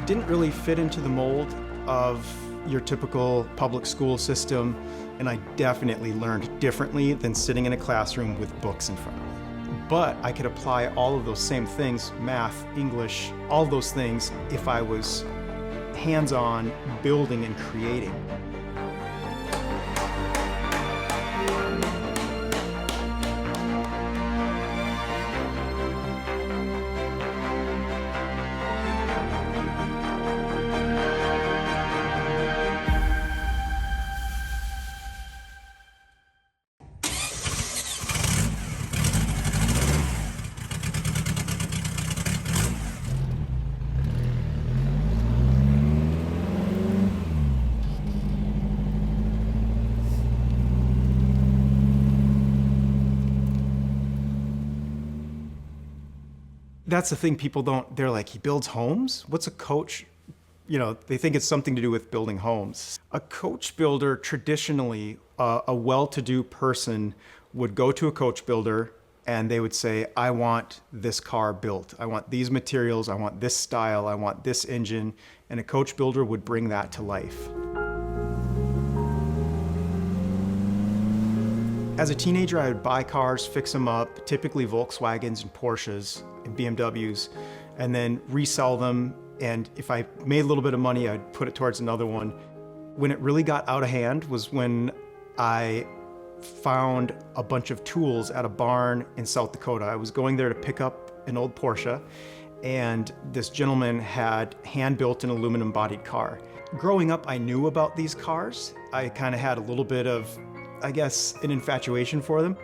didn't really fit into the mold of your typical public school system, and I definitely learned differently than sitting in a classroom with books in front of me. But I could apply all of those same things, math, English, all of those things, if I was hands-on building and creating. That's the thing people don't, they're like, he builds homes? What's a coach? You know, they think it's something to do with building homes. A coach builder, traditionally, a well-to-do person would go to a coach builder and they would say, I want this car built. I want these materials, I want this style, I want this engine. And a coach builder would bring that to life. As a teenager, I would buy cars, fix them up, typically Volkswagens and Porsches and BMWs, and then resell them. And if I made a little bit of money, I'd put it towards another one. When it really got out of hand was when I found a bunch of tools at a barn in South Dakota. I was going there to pick up an old Porsche, and this gentleman had hand-built an aluminum-bodied car. Growing up, I knew about these cars. I kind of had a little bit of, I guess, an infatuation for them.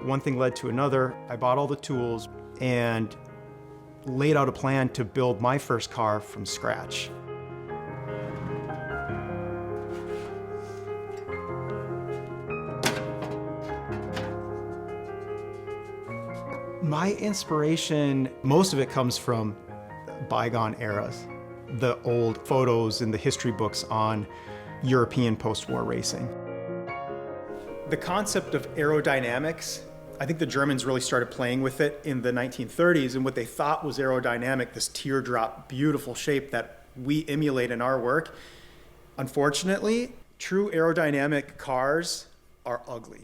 One thing led to another. I bought all the tools and laid out a plan to build my first car from scratch. My inspiration, most of it comes from bygone eras. The old photos in the history books on European post-war racing. The concept of aerodynamics, I think the Germans really started playing with it in the 1930s, and what they thought was aerodynamic, this teardrop, beautiful shape that we emulate in our work. Unfortunately, true aerodynamic cars are ugly.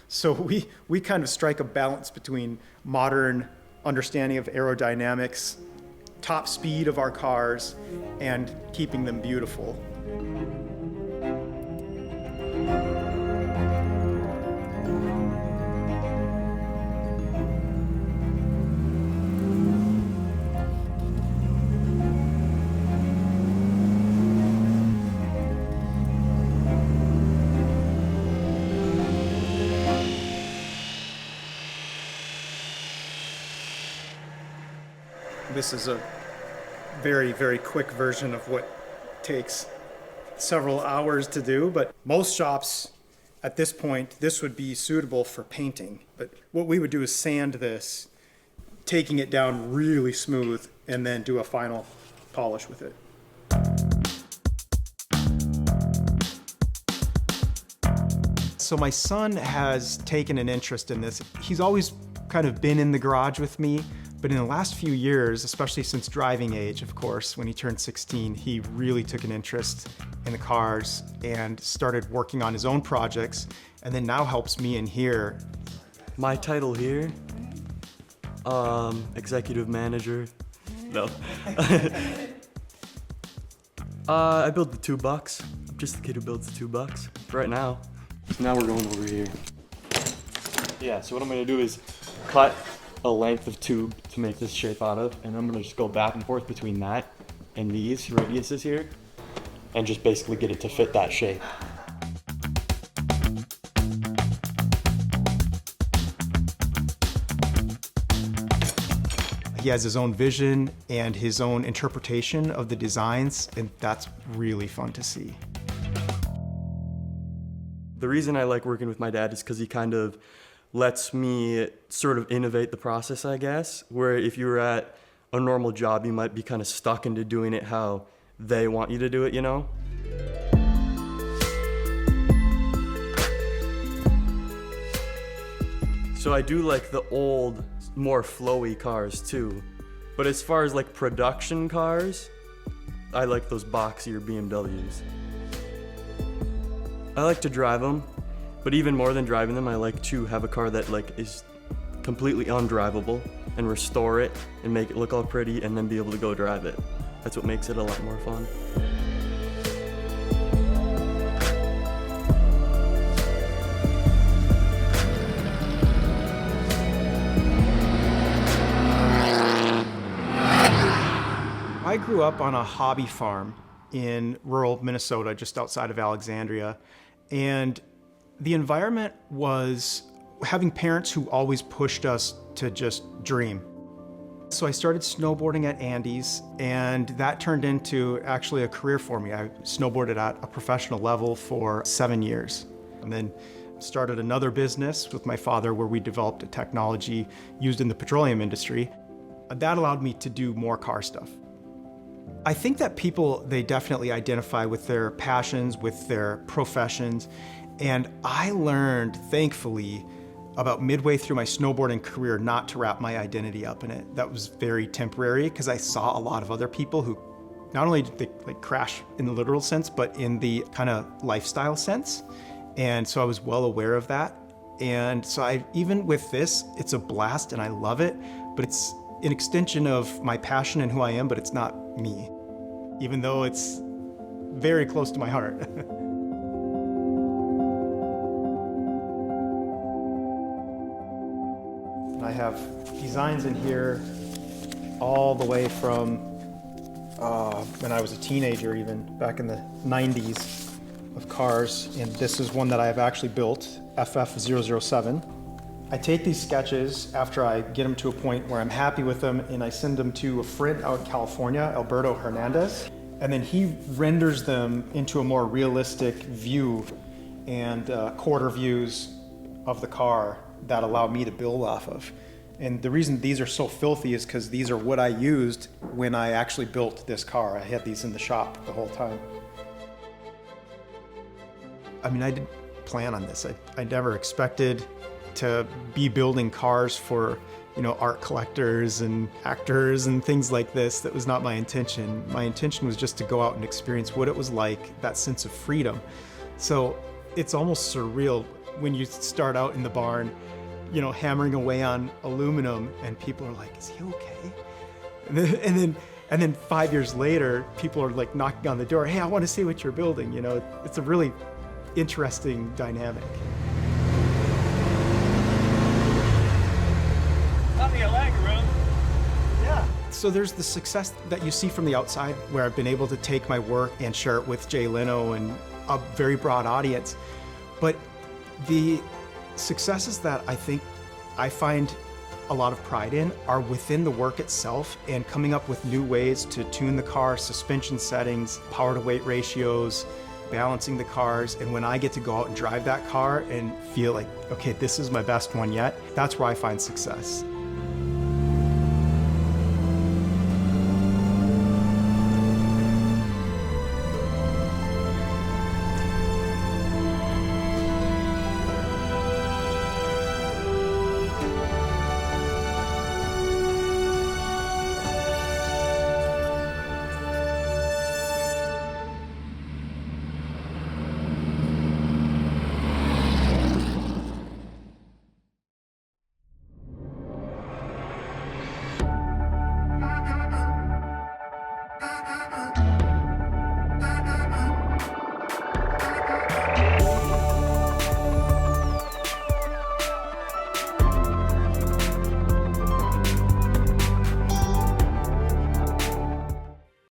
So we kind of strike a balance between modern understanding of aerodynamics, top speed of our cars, and keeping them beautiful. This is a very, very quick version of what takes several hours to do, but most shops at this point, this would be suitable for painting. But what we would do is sand this, taking it down really smooth, and then do a final polish with it. So my son has taken an interest in this. He's always kind of been in the garage with me, but in the last few years, especially since driving age, of course, when he turned 16, he really took an interest in the cars and started working on his own projects, and then now helps me in here. My title here, executive manager. No. I build the $2. I'm just the kid who builds the $2 right now. So now we're going over here. Yeah, so what I'm gonna do is cut a length of tube to make this shape out of, and I'm gonna just go back and forth between that and these radiuses here, and just basically get it to fit that shape. He has his own vision and his own interpretation of the designs, and that's really fun to see. The reason I like working with my dad is because he kind of lets me sort of innovate the process, I guess, where if you were at a normal job, you might be kind of stuck into doing it how they want you to do it, you know? So I do like the old, more flowy cars too. But as far as like production cars, I like those boxier BMWs. I like to drive them, but even more than driving them, I like to have a car that like is completely undrivable and restore it and make it look all pretty and then be able to go drive it. That's what makes it a lot more fun. I grew up on a hobby farm in rural Minnesota, just outside of Alexandria. And the environment was having parents who always pushed us to just dream. So I started snowboarding at Andy's, and that turned into actually a career for me. I snowboarded at a professional level for 7 years. And then started another business with my father where we developed a technology used in the petroleum industry. That allowed me to do more car stuff. I think that people, they definitely identify with their passions, with their professions. And I learned, thankfully, about midway through my snowboarding career not to wrap my identity up in it. That was very temporary because I saw a lot of other people who not only did they like crash in the literal sense, but in the kind of lifestyle sense. And so I was well aware of that. And so even with this, it's a blast and I love it, but it's an extension of my passion and who I am, but it's not me, even though it's very close to my heart. I have designs in here all the way from when I was a teenager, even back in the 90s, of cars. And this is one that I have actually built, FF007. I take these sketches after I get them to a point where I'm happy with them, and I send them to a friend out in California, Alberto Hernandez, and then he renders them into a more realistic view and quarter views of the car that allow me to build off of. And the reason these are so filthy is because these are what I used when I actually built this car. I had these in the shop the whole time. I mean, I didn't plan on this. I never expected to be building cars for, art collectors and actors and things like this. That was not my intention. My intention was just to go out and experience what it was like, that sense of freedom. So it's almost surreal when you start out in the barn, hammering away on aluminum and people are like, is he okay? And then 5 years later, people are like knocking on the door, hey, I want to see what you're building. It's a really interesting dynamic. So there's the success that you see from the outside where I've been able to take my work and share it with Jay Leno and a very broad audience. But the successes that I think I find a lot of pride in are within the work itself and coming up with new ways to tune the car, suspension settings, power to weight ratios, balancing the cars. And when I get to go out and drive that car and feel like, okay, this is my best one yet, that's where I find success.